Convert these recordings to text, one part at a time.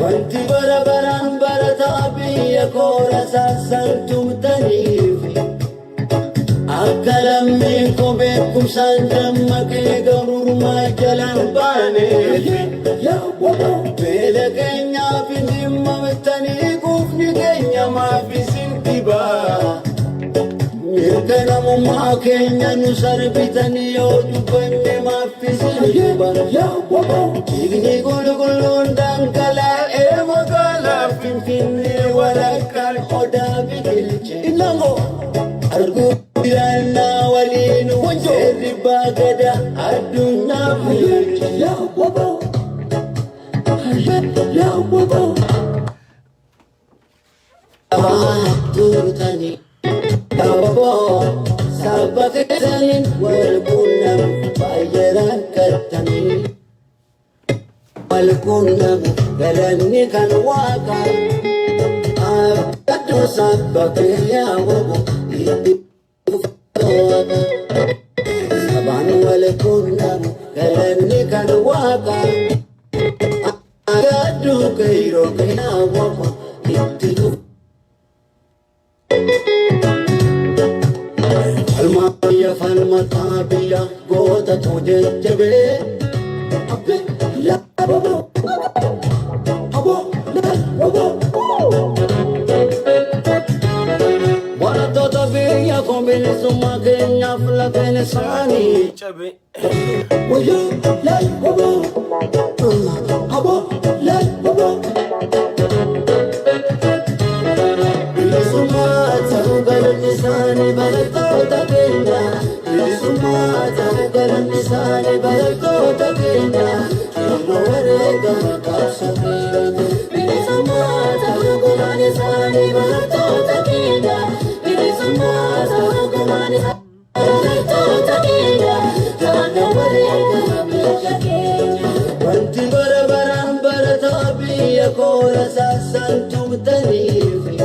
wanti bara baraan barataa biyya koora saassantumtaniifi akka lammiin koo beekumsaan dammaqee gabrummaa jalaan baaneefi beela keenyaaf hin dhimmattanii quufni keenya maaf isin dhibaa mirga namummaa keenya nu sarbitanii yoo dubbanne maaf isin dhibaa dhiigni qulqulluun dhangalaa'ee magaalaa Finfinnee walakkaan odaa biqilche arguu Dirana walinu sirri bagada addunyaa bulche turtani yawabo sabaketanin walkunam bayaran katani walkunam galanni kan waka abdu sabakeyawabo Saban walkunam galanni kan waka agadu kairo kayawabo ittilu almaya falmatabiya gota tuje jabe abbe la babo abo la babo ya kombele suma kenya fla kene sani chabe oyo la bobo abo la bobo ile suma tagal nisani balato tabenda ile suma tagal nisani balato tabenda no warega kasabira ile suma tagal nisani balato tabenda wanti bara baraan barataa biyya koora saassantumtaniifi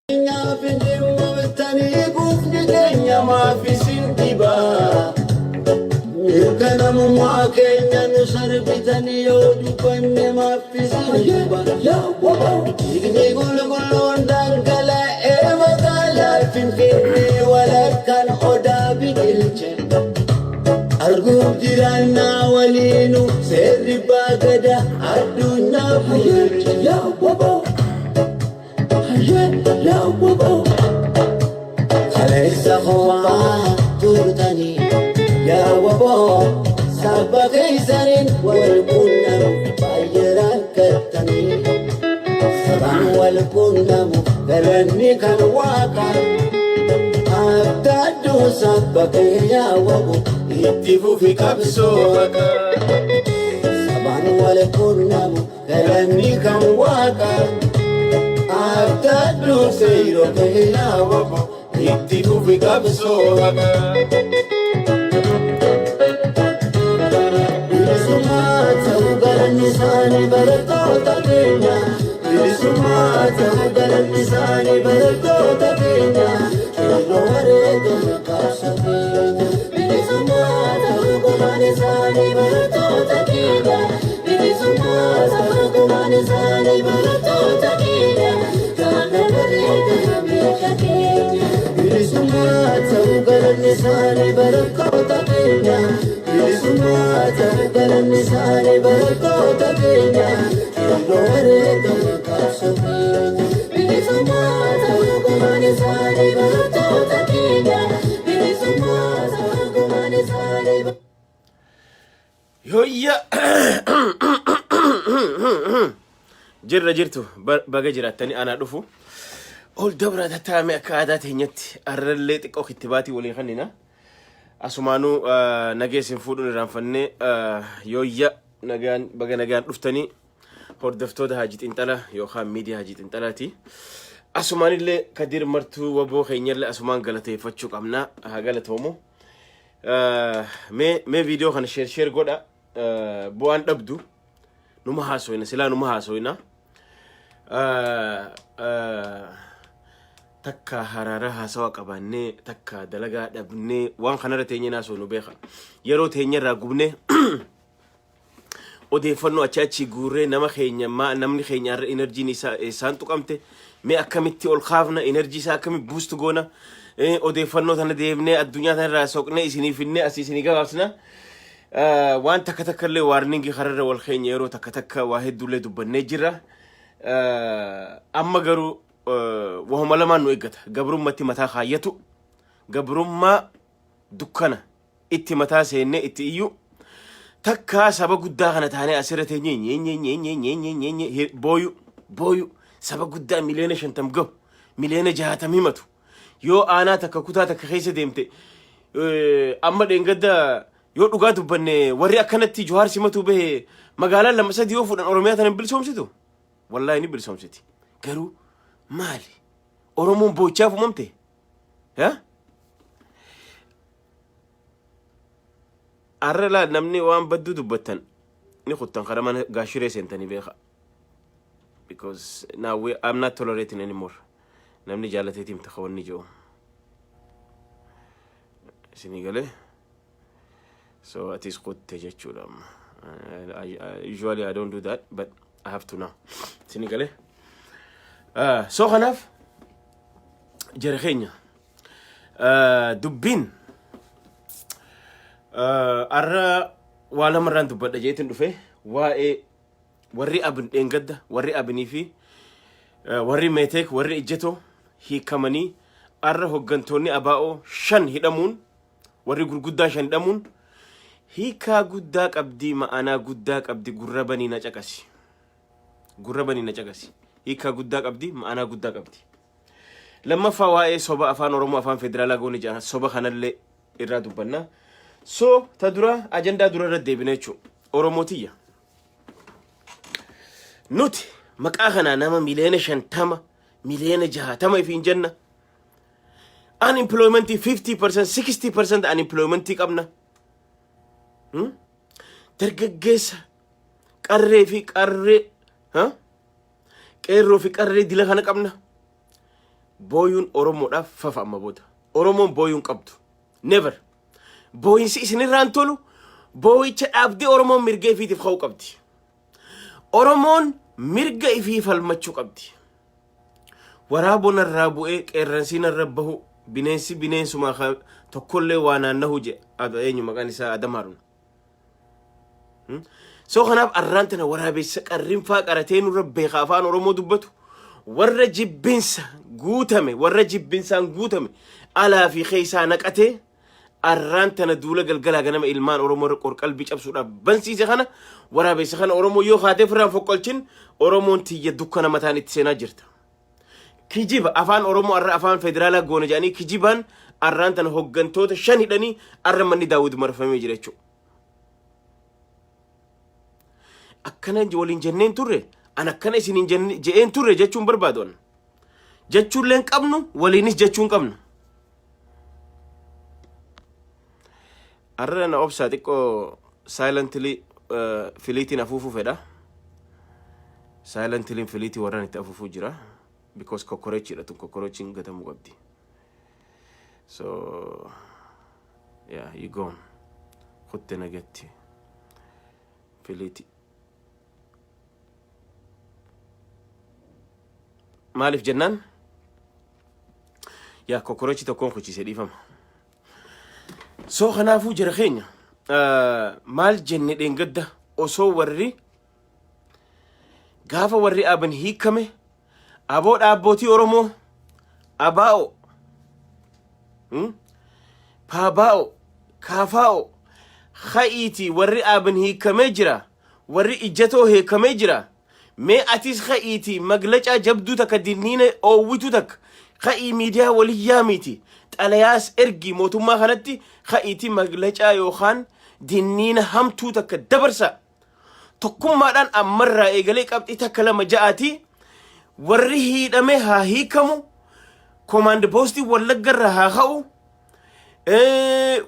keenyaaf hin dhimmattanii quufni keenya maaf isin dhibaa mirga namummaa keenya nu sarbitanii yoo dubbanne maaf isin dhibaa dhiigni qulqulluun dhangalaa'ee magaalaa Finfinnee walakkaan odaa biqilche arguu Dirana walinu sirri bagada addunyaa bulche kaleessa homaa turtanii yawabo sabba keessanin walqunnam baay'eeraan kattanii saban walqunnamu galanni kan waaqa abdaaddu sabba kee yawabo itti fufi qabsoo saban walqunnamu galanni kan waaqa abdaaddu seeyro kee yawabo itti fufi qabsoo nisani baratota kenya bilisumata ugalan nisani baratota kenya kilo warega kasabira bilisumata ugalan nisani baratota kenya bilisumata ugalan nisani baratota kenya kana warega kenya bilisumata ugalan nisani baratota kenya bilisumata ugalan nisani baratota kenya kilo warega kasabira bilisumata ugalan nisani baratota kenya bilisumata ugalan nisani yoyya jirra jirtu baga jiraatanii ana dhufu ol dabra tattaame akka aadaa teenyatti arrallee xiqqoo kittibaatii walii kannina asumaanuu nageessin fuudhuun irraanfannee yoyya nagaan baga nagaan dhuftanii hordoftoota Haajii Xinxalaa yookaan miidiyaa Haajii Xinxalaati asumaanillee kadir martuu waboo keenyallee asumaan galateeffachuu qabnaa haa galatoomu mee viidiyoo kana sheer godha bu'aan dhabdu numa haasoyna silaa numa haasoyna takka harara haasawa qabaannee takka dalagaa dhabnee waan kanarra teenye naasoo nu beeka yeroo teenyarraa gubnee odeeffannoo achi guurree nama keenya namni keenya irra enerjiin isaan tuqamte mee akkamitti ol kaafna enerjii isaa akkamitti boost goona odeeffannoo tana deebnee addunyaa tana irraa soqnee isinii finnee asii isinii gabaabsina waan takka takka illee waarningi kararra wal keenya yeroo takka takka waa hedduullee dubbannee jirra amma garuu wahuma lamaan nu eeggata gabrummatti mataa kaayyatu gabrummaa dukkana itti mataa seennee itti iyyuu takka saba guddaa kana taanee asirratti nyeenye booyu saba guddaa miliyoona 50 gahu miliyoona 60 himatu yoo aanaa takka kutaa takka keessa deemte amma dheengadda yoo dhugaa dubbanne warri akkanatti Johaar simatu bahe magaalaa lama sadii yoo fuudhan Oromiyaa tan bilsoomsitu wallahi ni bilsoomsiti garuu maali Oromoon boochaaf uumamte arrala namni waan baddu dubbatan ni khuttan kharaman gaashire sentani beekha because now I'm not tolerating anymore namni jaalatee mtakhawni jo sinigale so it is khutte jechudha usually I don't do that but I have to now sinigale so khanaf jarkhenya dubbin arra wala maran dubbadha jeetin dhufe waa'ee warri abin dhengadda warri abinii fi warri meetek warri ijjeto hiikamanii arra hoggantoonni abaa'oo 5 hidhamuun warri gurguddaa 5 hidhamuun hiikaa guddaa qabdi ma'anaa guddaa qabdi gurrabanii na caqasi hiikaa guddaa qabdi ma'anaa guddaa qabdi lammaffaa waa'ee soba afaan oromoo afaan federaalaa goone jaa soba kanallee irraa dubbanna so tadura agenda dura deebine jechu oromotiyya nuti maqaa kana nama miliyoona 50 miliyoona 60 ifiin jenna unemployment 50% 60% unemployment qabna dargaggeessa qarree fi qarree qeerroo fi qarree dila kana qabna booyuun oromoodhaaf fafa amma booda oromoon booyuun qabdu never booyinsi isinirraan tolu booyicha dhaabdee oromoon mirga ifiitiif ka'uu qabdi oromoon mirga ifii falmachuu qabdi waraaboon irraa bu'ee qeerransiin irra bahu bineensi bineensuma tokkollee waa naannahu je eenyu maqaan isaa Adamaaruun so kanaaf arraantana waraabessa qarrinfaa qaratee nurra beekaa afaan oromoo dubbatu warra jibbinsaan guutame alaa fi keessaa naqatee arraantana duula galgalaa ganama ilmaan oromoo qorqalbii cabsuudhaaf bansiise kana waraabessa kana oromoo yoo haatee firaan foqqolchin oromoon tiyya dukkana mataan itti seenaa jirta kijiba afaan oromoo arra afaan federaalaa goone jedhanii kijibaan arraantana hoggantoota 5 hidhanii arra manni daawud marfamee jira jechuudha akkana waliin jenneen turre an akkana isiniin je'een turre jechuun barbaadoon jechuulleen qabnu waliinis jechuun qabnu arra na obsa xiqqoo silently filiitiin afuufuu fedha silently filiitii warraan itti afuufuu jira because kokkoreechidha tun kokkoreechiin gatamuu qabdi so yeah you gone kutte nagatti filiitii maalif jennaan yaa kokkoreechi tokkoon kuchise dhiifama so kanaafuu jira keenya maal jenne dheengadda osoo warri gaafa warri aban hiikame aboo dhaabbootii oromoo abaa'o paabaa'o kaafaa'o kha'iitii warri aban hiikamee jira warri ijjatoo hiikamee jira mee atis kha'iitii maglacaa jabduu takka dinniina oowwitu takka kha'ii miidiyaa waliyyaa miti xalayaas ergi mootummaa kanatti kha'iitii maglacaa yookaan dinniina hamtuu takka dabarsa tokkummaadhaan ammarraa eegalee qabxii takka lama ja'aati warri hidhame haa hiikamu command postii wallaggarra haa ka'u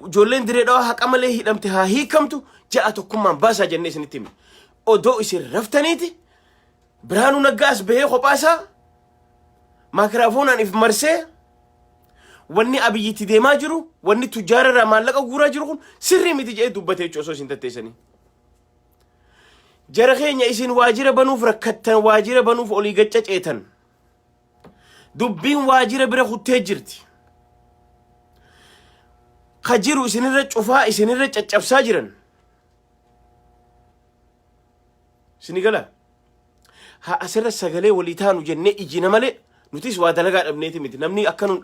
ijoolleen direedhaa haqa malee hidhamte haa hiikamtu ja'a tokkummaan baasaa jennee isinitti himi odoo isin raftaniiti Biraanuu Naggaas bahee qophaasaa maakiraafoonaan if marsee wanni abiyyitti deemaa jiru wanni tujjaararraa maallaqa guuraa jiru kun sirrii miti jedhee dubbatee osoo isin tatteessanii jara keenya isin waajira banuuf rakkattan waajira banuuf olii gaccaceetan dubbiin waajira bira kuttee jirti kajiru isinirra cufaa isinirra caccabsaa jiran sinigala ha asirra sagalee walii taanu jennee ijina malee nutis waa dalagaa dhabneeti miti namni akka nun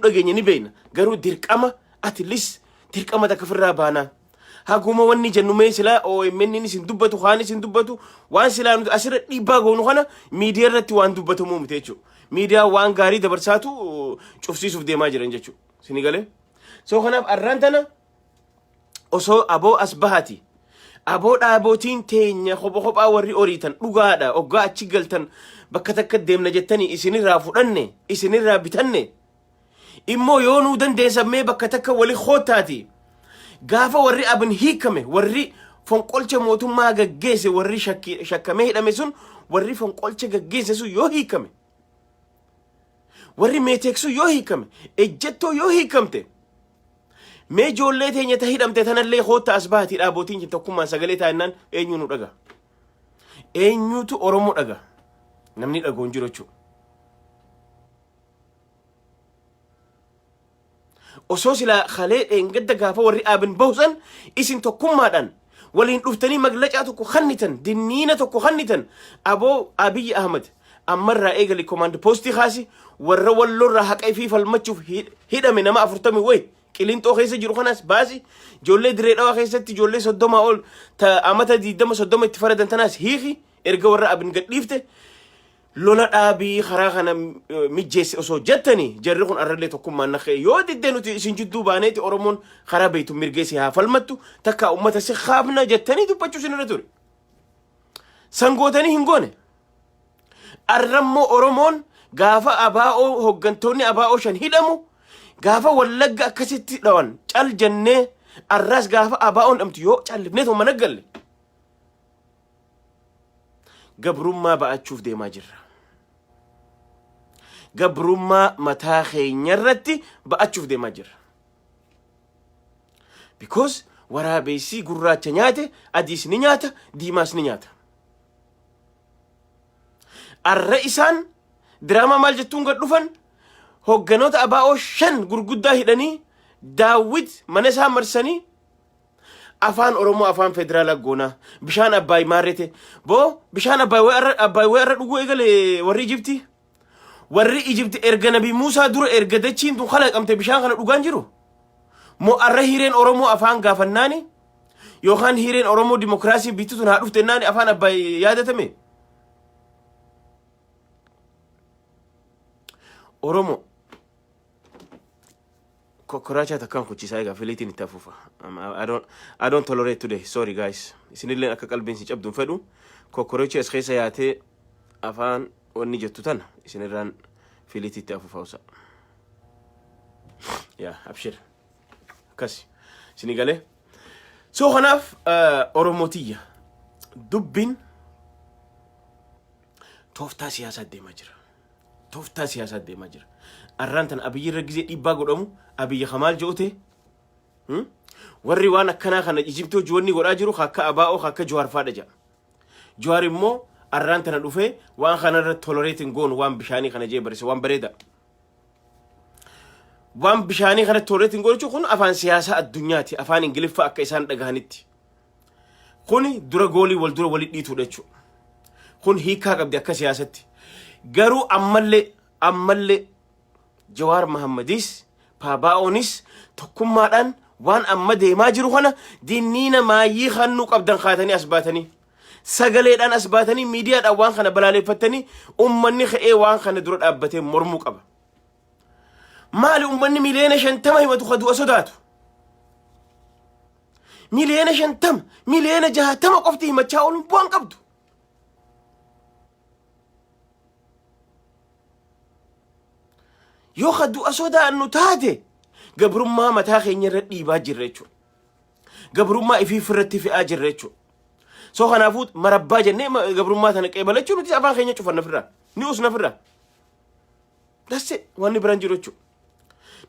dhageenye ni beeyna garuu dirqama atilis dirqama takafirraa baanaa haguma wanni jennu mee silaa OMN isin dubbatu haan isin dubbatu waan silaa nuti asirra dhiibbaa goonu kana miidiyaa irratti waan dubbatamuu miti jechuudha miidiyaa waan gaarii dabarsaatu cufsiisuuf deemaa jiran jechuudha sinigale soo kanaaf arraan tana osoo aboo as bahati aboo dhaabootiin teenya kophaa warri oriitan dhugaadha oggaa achi galtan bakka takka deemna jettanii isinirraa fudhanne isinirraa bitanne immoo yoo nuu dandeessamee bakka takka wali khootaati gaafa warri abin hiikame warri fonqolcha mootummaa gaggeesse warri shakkamee hidhame sun warri fonqolcha gaggeesse sun yoo hiikame warri meeteeksu yoo hiikame ejjettoo yoo hiikamte mee ijoollee teenya ta hidhamte tanallee hoota as baati dhaabootiin tokkummaan sagalee taa'inaan eenyu nu dhaga eenyutu oromoo dhaga namni dhagoon jiru jechuudha osoo silaa khalee dheengadda gaafa warri abin bahusan isin tokkummaadhaan waliin dhuftanii maglacaa tokko kannitan dinniina tokko kannitan aboo Abiy Ahmed ammarraa eegali command posti khaasi warra wallorraa haqaa fi falmachuuf hidhame nama 40 way qilintoo keessa jiru kanas baasi ijoollee diree dhawaa keessatti ijoollee 30 ol ta amata 20 itti faradan tanaas hiiki erga warra abin gadhiifte lola dhaabii karaa kana mijjeesse osoo jettanii jarri kun arrallee tokkummaan naqee yoo diddee nuti isin jidduu baaneeti oromoon karaa beeytu mirgeessi haa falmattu takka ummata si kaafna jettanii dubbachuu sinirra ture sangootanii hin goone arrammoo oromoon gaafa abaa'oo hoggantoonni abaa'oo 5 hidhamu gaafa wallagga akkasitti dhawan cal jennee arras gaafa abaa'oon dhamtu yoo callifnee too mana galle gabrummaa ba'achuuf deemaa jirra gabrummaa mataa keenya irratti ba'achuuf deemaa jirra because waraabessi gurraacha nyaate adiis ni nyaata diimaas ni nyaata arra isaan diraamaa maal jettuun gad dhufan hogganoota abaa'oo 5 gurguddaa hidhanii daawwit mana isaa marsanii afaan oromoo afaan federaalaa goona bishaan abbaay maarrete boo bishaan abbaay way arra dhuguu eegale warri Ijipti erga nabi Muusaa dura erga dachiin tun khalaqamte bishaan kana dhugaan jiru moo arra hireen oromoo afaan gaafannaani yookaan hireen oromoo dimokiraasii biitu tun haa dhufte naani afaan abbaay yaadatame oromoo Kokoracha takkan kuchisa ega filitin itafufa. I don't tolerate today. Sorry guys. Isinilleen akka qalbiin si cabduun fedhu. Kokoracha as keessa yaatee afaan wanni jettu tan isinirraan filiti itafufa usa. Ya, abshir. Kasi. Sinigale. So kanaaf oromotiyya dubbin tooftaa siyaasaa deemaa jira. Tooftaa siyaasaa deemaa jira. arrantan Abiy irra gizee dhibbaa godhamu Abiy Kamaal joote warri waan akkana kana Ijiptoo joonni godhaa jiru akka abaa'oo akka Jawaar faadha jaa Jawaar immoo arrantana dhufe waan kana irra tolerating goon waan bishaanii kana jee barse waan bareeda waan bishaanii kana tolerating goon kun afaan siyaasa addunyaati afaan ingiliffa akka isaan dhagahanitti kuni dura goolii wal dura wali dhiitu dhachu kun hiikaa qabdi akka siyaasatti garuu ammallee Jawaar Mohammadis Paaba'oonis tokkummaadhaan waan amma deemaa jiru kana dinniina maayii hannu qabdan khaatanii asbaatanii sagaleedhaan asbaatanii miidiyaadhaan waan kana balaaleeffatanii ummanni ka'ee waan kana dura dhaabbatee mormuu qaba maali ummanni miliyoona 50 himatu khadu sodaatu miliyoona 50 miliyoona 60 qofti himachaa ooluun bu'aan qabdu yoo khadu asoda annu taate gabrummaa mataa keenya irra dhiibaa jirra jechuudha gabrummaa ifii firratti fi'aa jirra jechuudha soo kanaafuu marabbaa jennee gabrummaa tana qeebalachuun nuti afaan keenya cufanna firraa ni usna firraa dasse wanni biraan jiru jechuudha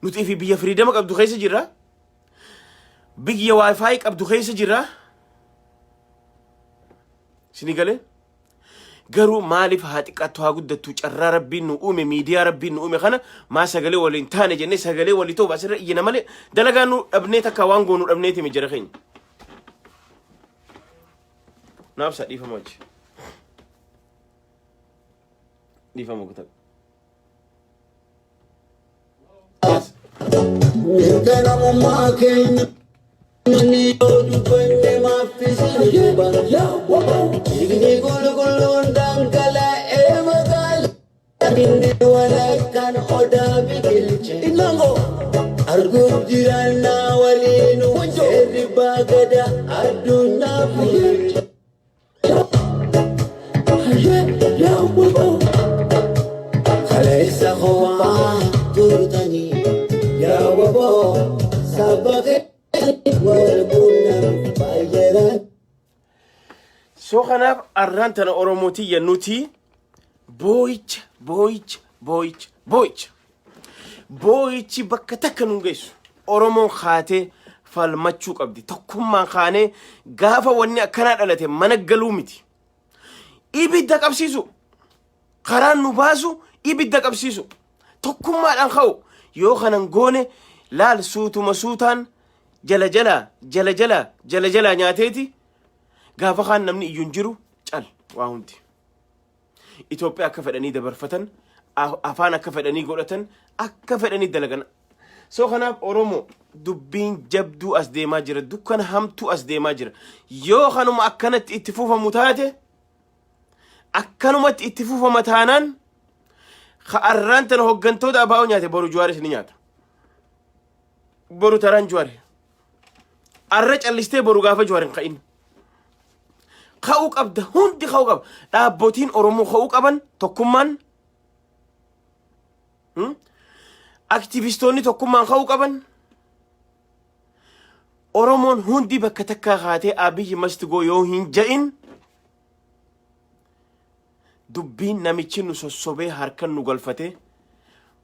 nuti ifii biyya firiidama qabdu keessa jirra biyya waayifaayi qabdu keessa jirra Sinigale garuu maaliif haa xiqqaattu haa guddattu carraa rabbiin nu uume miidiyaa rabbiin nu uume kana maa sagalee waliin taane jennee sagalee walii ta'uuf asirra iyyina malee dalagaa nu dhabnee takka waan goonu dhabneeti mijjara keenya. Naaf sa dhiifama achi. Dhiifama kutaa. Ganamummaa keenya ni oduufanne maaffisanii jeeban dhiigni qulqulluun dhangala'ee magaalaa inni walakkaan odaa biqilche arguuf jiraannaa waliin seerri baagada addunyaa fiilche. Kaleessa ho'aa turtanii yaa waboo sabaqee wal quunnam baay'eedhaan. Soo kanaaf arraan tana Oromootii yennuutii boo'ichi bakka takka nun geessu Oromoon kaatee falmachuu qabdi tokkummaan kaanee gaafa wanni akkanaa dhalate mana galuu miti ibidda qabsiisu karaan nu baasu ibidda qabsiisu tokkummaadhaan ka'u yoo kanan goone laal suutuma suutaan jala jala nyaateeti gaafa kaan namni iyyuu hin jiru cal waa hundi Itoophiyaa akka fedhanii dabarfatan afaan akka fedhanii godhatan akka fedhanii dalagan. Soo kanaaf Oromoo dubbiin jabduu as deemaa jira dukkana hamtuu as deemaa jira yoo kanuma akkanatti itti fuufamu taate akkanumatti itti fuufama taanaan arraan tana hoggantoota abaa'oo nyaate boru Juwaaris ni nyaata boru taraan Juwaari arra callistee boru gaafa Juwaarin ka'in ka'uu qabda hundi ka'uu qaba dhaabbotiin Oromoo ka'uu qaban tokkummaan aktivistoonni tokkummaan ka'uu qaban Oromoon hundi bakka takkaa kaatee Abiyyi mastigoo yoo hin ja'in dubbiin namichi nu sossobee harkan nu galfate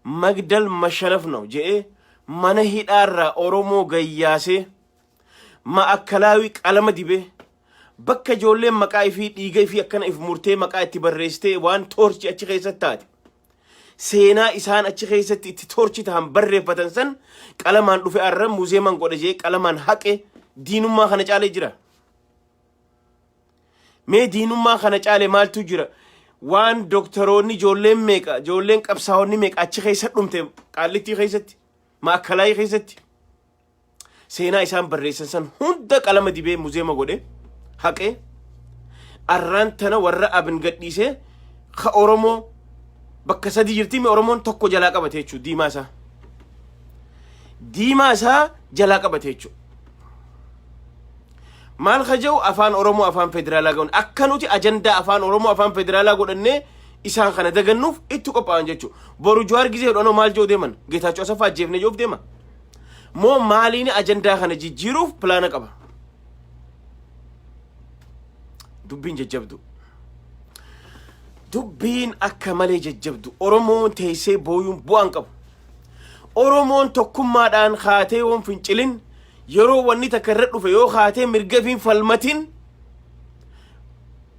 Magdal Mashanafno je'ee mana hidhaarraa Oromoo gayyaasee ma'akkalaawi qalama dibee bakka ijoolleen maqaa ifii dhiiga ifii akkana if murtee maqaa itti barreessitee waan toorchi achi keessatti taate seenaa isaan achi keessatti itti toorchi tahan barreeffatan san qalamaan dhufe arra muuzeeman godhe jee qalamaan haqe diinummaa kana caalee jira. Mee diinummaa kana caalee maaltu jira? Waan doktoroonni ijoolleen qabsaa'onni meeqa achi keessa dhumte qaallittii keessatti ma'akkalaayii keessatti seenaa isaan barreessan san hunda qalama dibee muuzeema godhe haqee arraan tana warra abin gadhiisee ka Oromoo bakka sadii jirti mee Oromoon tokko jalaa qabate jechuudha diimaa isaa jalaa qabate jechuudha. Maal khajau afaan Oromoo afaan federaalaa godhan akka nuti ajandaa afaan Oromoo afaan federaalaa godhannee isaan kana dagannuuf itti qophaa'an jechuudha. Boru Juwaar gizee hodhanoo maal joo deeman Geetaachoo Asaffaa ajjeefne joof deema moo maaliin ajandaa kana jijjiiruuf pilaana qaba. Dubbiin jajjabdu dubbiin akka malee jajjabdu Oromoon teessee booyuun bu'aan qabu Oromoon tokkummaadhaan kaatee woon fincilin yeroo wanni takka irra dhufe yoo kaatee mirga fiin falmatin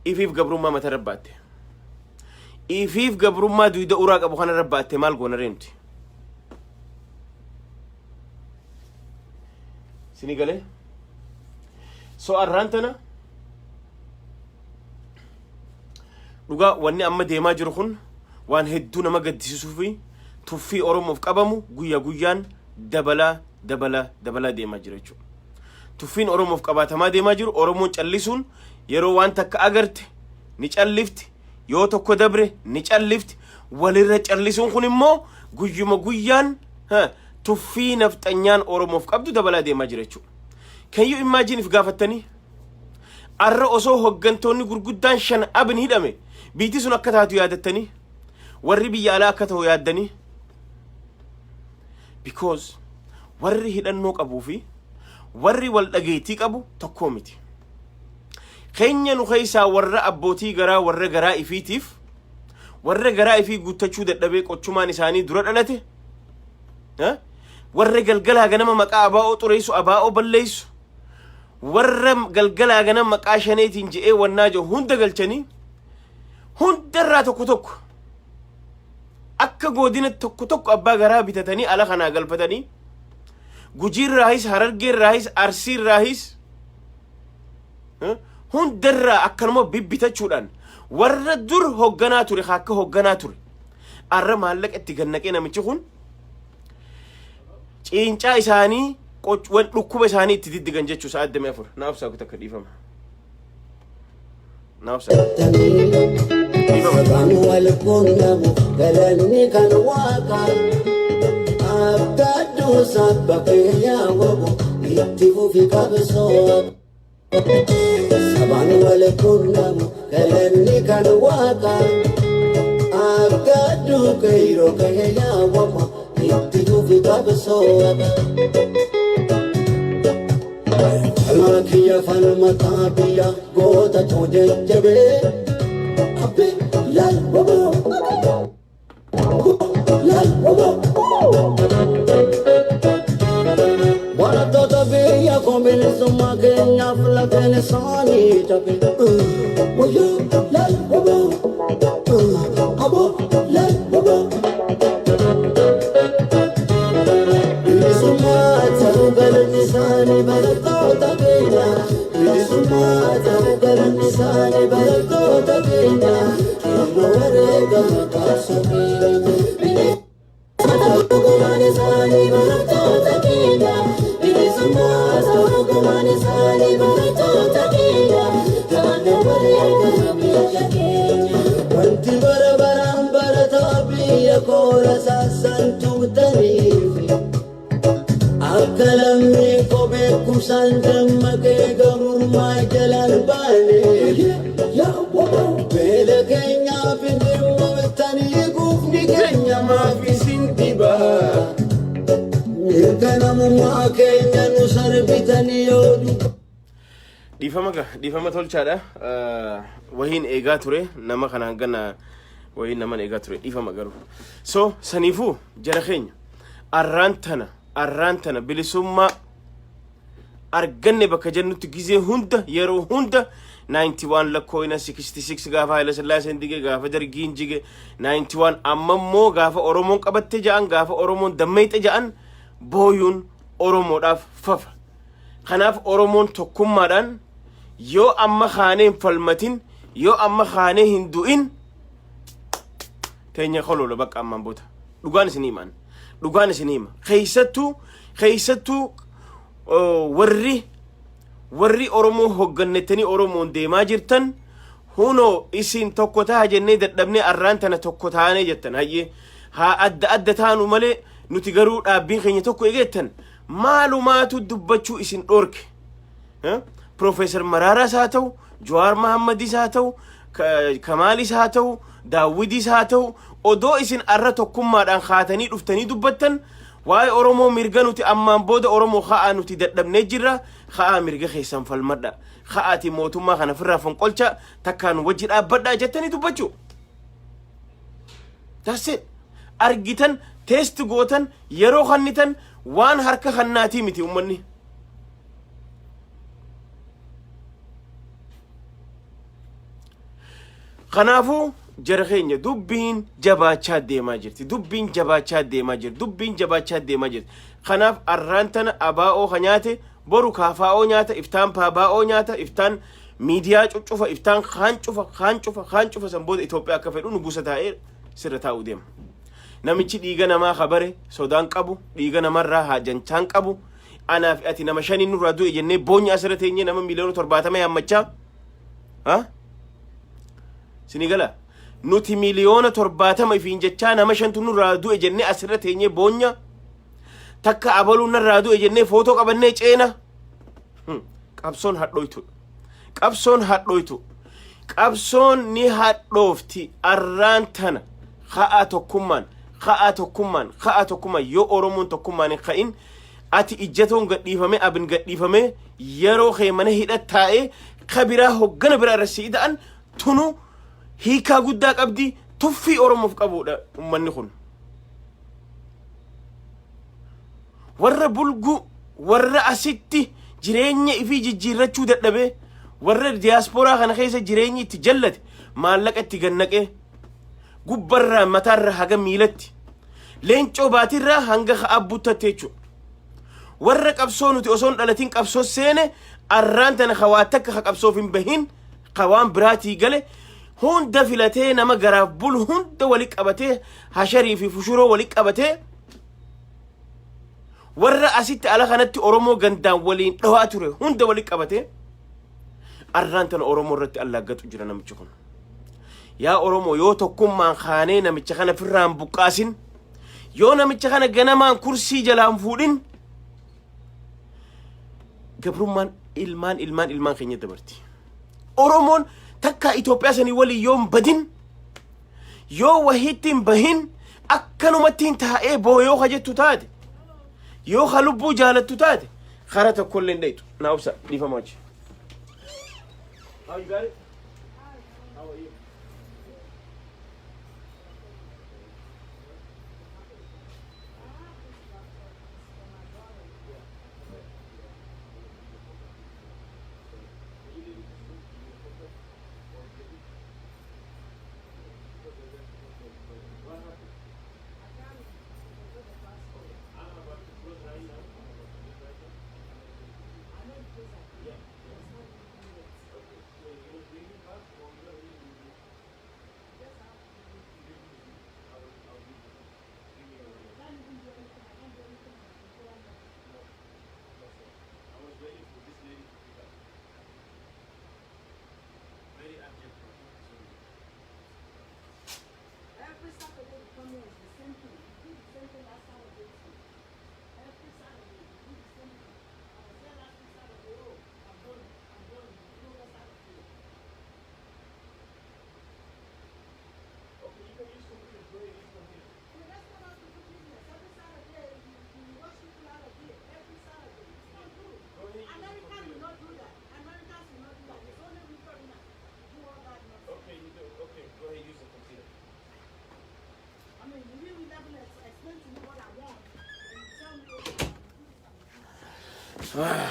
ifiif gabrummaa mata rabbaatte ifiif gabrummaa duyda uraa qabu kana rabbaatte maal goona reemti sini galee so arraan tana dhugaa wanni amma deemaa jiru kun waan hedduu nama gaddisiisuu fi tuffii Oromoof qabamu guyyaa guyyaan dabalaa deemaa jira jechuudha. Tuffiin Oromoof qabaatamaa deemaa jiru Oromoon callisuun yeroo waan takka agarte ni callifti yoo tokko dabre ni callifti walirra callisuun kun immoo guyyuma guyyaan tuffii nafxanyaan Oromoof qabdu dabalaa deemaa jira jechuudha. Can you imagine if gaafattanii arra osoo hoggantoonni gurguddaan 5 abin hidhame biitii sun akka taatu yaadattanii warri biyya alaa akka ta'u yaaddanii because warri hidhannoo qabuu fi warri wal dhageetii qabu tokko miti. Keenya nu keessaa warra abbootii garaa warra garaa ifiitiif warra garaa ifii guuttachuu dadhabee qochumaan isaanii dura dhalate warra galgalaa ganama maqaa abaa'oo xureessu abaa'oo balleessu warra galgalaa ganam maqaa shaneetiin je'ee wannaa jiru hunda galchanii hundarraa tokko tokko akka godina tokko tokko abbaa garaa bitatanii ala kanaa galfatanii gujiirraahis harargeerraahis arsiirraahis hundarraa akkanuma bibbitachuudhaan warra dur hogganaa ture akka hogganaa ture arra maallaqa itti gannaqee namichi kun ciincaa isaanii qochwan dhukkuba isaanii itti diddigan jechuu sa'a 4 naaf sa'a takka dhiifama naaf sa'a sabaan wal quunnamu galanni kan waaqa abdaaddu sabba keenyaa wabu itti fufi qabsoo sabaan wal quunnamu galanni kan waaqa abdaaddu kayroo keenyaa wabu itti fufi qabsoo Almakiya falmata biya goota toojajjabe abbe lal bobo lal bobo Waratota biya kombil summa kenya flatene sani tabe Oyo lal bobo abo lal bobo Nisani baratota kenya Isumata nisani baratota kenya Kilo warega kasabine Nisani baratota kenya Isumata nisani baratota kenya Kilo warega kenya Wanti barabaran baratabiya kola sasantu tanifi Akalamni ko beekum sandamma ke gamur ma jalan bane ya wabo bele kenya pindimu tani gufni kenya ma fisintiba mirgana ma kenya nu sarbitani yodu difama tolchaadha wahin eegaa ture nama kana gana wahin nama eegaa ture difama garu so sanifu jara kenya arrantana bilisumma arganne bakka jennutti gizee hunda yeroo hunda 91 lakkoina 66 gaafa Haile Sillaaseen dige gaafa Dargiin jige 91 ammammoo gaafa Oromoon qabatte ja'an gaafa Oromoon dammeeyte ja'an booyuun Oromoodhaaf fafa kanaaf Oromoon tokkummaadhaan yoo amma khaaneen falmatin yoo amma khaanee hin du'in teenya kholola bakka amman boota dhugaan isiniimaan dhugaan isinima keeysattu warri Oromoo hoggannetanii Oromoon deemaa jirtan huno isin tokko taa jennee dadhabnee arraan tana tokko taanee jettan hayyee haa adda taanu malee nuti garuu dhaabbiin keenya tokko eegettan maalumaatu dubbachuu isin dhorke Professor Mararaas haa ta'u Jawaar Mahammadis haa ta'u Kamaalis haa ta'u Daawwidis haa ta'u odoo isin arra tokkummaadhaan khaatanii dhuftanii dubbattan waa'ee Oromoo mirga nuti ammaan booda Oromoo khaa nuti dadhabnee jirra khaa mirga keessan falmadha khaati mootummaa kana firraa fonqolcha takkaan wajji dhaabbadhaa jettanii dubbachuu tasse argitan test gootan yeroo kannitan waan harka kannaatii miti ummanni kanaafu jara keenya dubbiin jabaachaa deemaa jirti dubbiin jabaachaa deemaa jirti kanaaf arraantana abaa'oo kanyaate boru kaafaa'oo nyaata iftaan paabaa'oo nyaata iftaan miidiyaa cuccufa iftaan kaan cufa san booda Itoophiyaa akka fedhu nugusa taa'ee sirra taa'uu deema namichi dhiiga namaa khabare sodaan qabu dhiiga namarraa haajanchaan qabu anaaf ati nama 5 nurraa du'e jennee boonya asirra teenyee nama miliyoona 70 yaammachaa sinigala nuti miliyoona 70 ifiin jechaa nama 5 nurraa du'e jennee asirra teenyee boonya takka abaluu narraa du'e jennee footoo qabannee ceena qabsoon hadhoytu qabsoon ni hadhoofti arraan tana kha'a tokkummaan yoo Oromoon tokkummaan hin ka'in ati ijjatoon gadhiifame abin gadhiifame yeroo keemana hidhattaa'ee kabiraa hoggana biraa irratti ida'an tunu hiikaa guddaa qabdi tuffii Oromoof qabuudha ummanni kun warra bulgu warra asitti jireenya ifii jijjiirrachuu dadhabee warra diiyaaspooraa kana keessa jireenyi itti jallate maallaqa itti gannaqee gubbarraa mataarra haga miilatti leencoo baatirraa hanga abbuttatte jechuudha. warra qabsoo nuti osoon dhalatiin qabsoo seene arraan tana hawaata akka qabsoof hin bahin qawaan biraatii gale hunda filatee nama garaaf bulu hunda wali qabatee hasharii fi fushuroo wali qabatee warra asitti ala kanatti oromoo gandaan waliin dhawaa ture hunda wali qabatee arraan tana oromoo irratti allaagatu jira namichi kun. yaa oromoo yoo tokkummaan kaanee namicha kana firraan buqqaasin yoo namicha kana ganamaan kursii jalaan fuudhin gabrummaan ilmaan keenya dabarti. oromoon takka Itoophiyaa sanii wali yoom badin yoo wahittiin bahin akkanumattiin taa'ee booyoo kajettu taate yoo halubbuu jaalattu taate kara tokkollee hin dheetu. Naa obsa dhiifamaa jira. How you got it? How are you?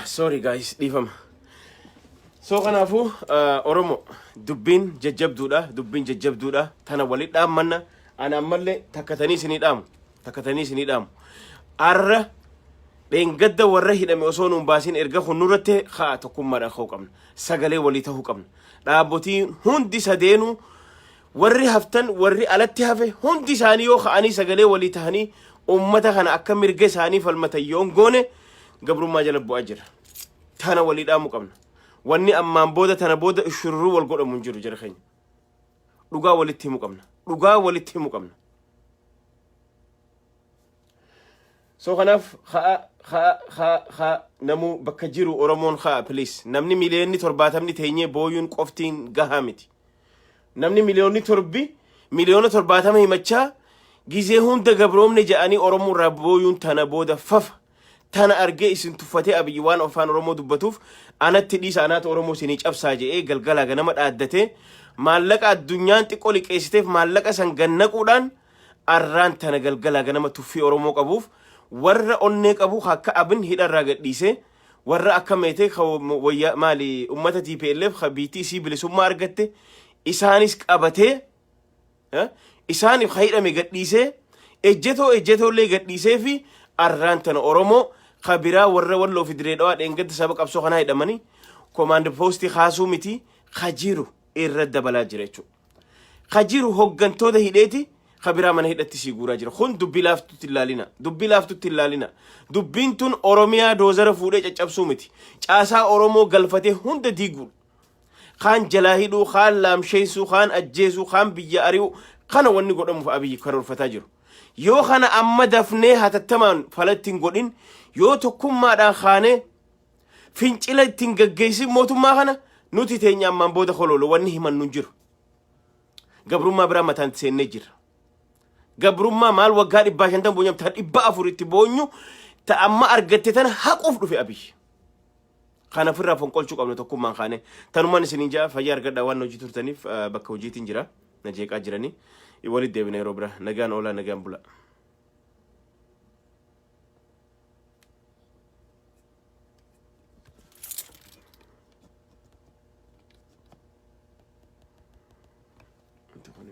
Sorry guys, dhiifama. So kanaafu Oromo dubbiin jajjabduudha tana walit dhaammanna ana ammallee takkatanii isinii dhaamu arra dheengadda warra hidhame osoo nuun baasiin erga hunnurratti haa tokkummaadhaan ka'uu qabna sagalee walii ta'uu qabna dhaabbotiin hundi sadeenu warri haftan warri alatti hafe hundi isaanii yoo ka'anii sagalee walii tahanii ummata kana akka mirga isaanii falmatan yoon goone gabrummaa jala bu'aa jira. Tana walii dhaamu qabna. Wanni ammaan booda tana booda ishurruu wal godhamu hin jiru jira keenya. Dhugaa walitti himu qabna. So kanaaf namu bakka jiru Oromoon please namni miliyoonni 70 teenyee booyuun qoftiin gahaa miti. Namni miliyoonni 70 himachaa gizee hunda gabroomne jedhanii Oromoo irraa booyuun tana booda fafa. Tana argee isin tuffatee Abiyyi waan afaan Oromoo dubbatuuf anatti dhiisa anaata Oromoo isinii cabsaa jedhee galgalaa ganama dhaaddatee maallaqa addunyaan xiqqoo liqeessiteef maallaqa san gannaquudhaan arraan tana galgalaa ganama tuffii Oromoo qabuuf warra onnee qabu akka abin hidharraa gadhiisee warra akka meetee maali ummata TPLF biitii isii bilisummaa argatte isaanis qabatee isaaniif hidhame gadhiisee ejjetollee gadhiisee fi arraan tana Oromoo khabiraa warra walloo fi direedhaa dheengadda saba qabsoo kanaa hidhamanii komaand poostii kaasuu miti khajiru irra dabalaa jira jechuudha. Khajiru hoggantoota hidheeti khabiraa mana hidhatti sii guuraa jira. Kun dubbii laaftutti ilaalina. Dubbiin tun Oromiyaa doozara fuudhee caccabsuu miti. Caasaa Oromoo galfatee hunda diiguu. Kaan jalaa hidhuu, kaan laamsheessuu, kaan ajjeesuu, kaan biyya ari'uu kana wanni godhamuuf Abiyyi karoorfataa jiru. Yoo kana amma dafnee hatattamaan falattiin godhin yoo tokkummaadhaan kaanee fincila ittiin gaggeessin mootummaa kana nuti teenya ammaan booda kololo wanni himannu jiru. Gabrummaa biraa mataan seennee jira. Gabrummaa maal waggaa 150 boonyam ta 400 itti boonyu ta amma argatte tana haquuf dhufe Abiyyi. Kana firraa fonqolchuu qabna tokkummaan kaanee tanumaan isiniin jaa fayyaa argadhaa waan hojii turtaniif bakka hojiitiin jira na jeeqaa jiranii. Iwalid deebina yeroo bira nagaan oolaa nagaan bulaa.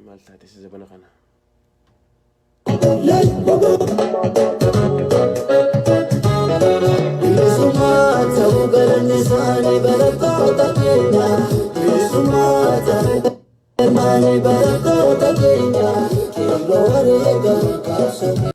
مالتاتي زبنا خنا Sumata ugarani sani barata utakenya Sumata mani barata utakenya Kilo warega kasami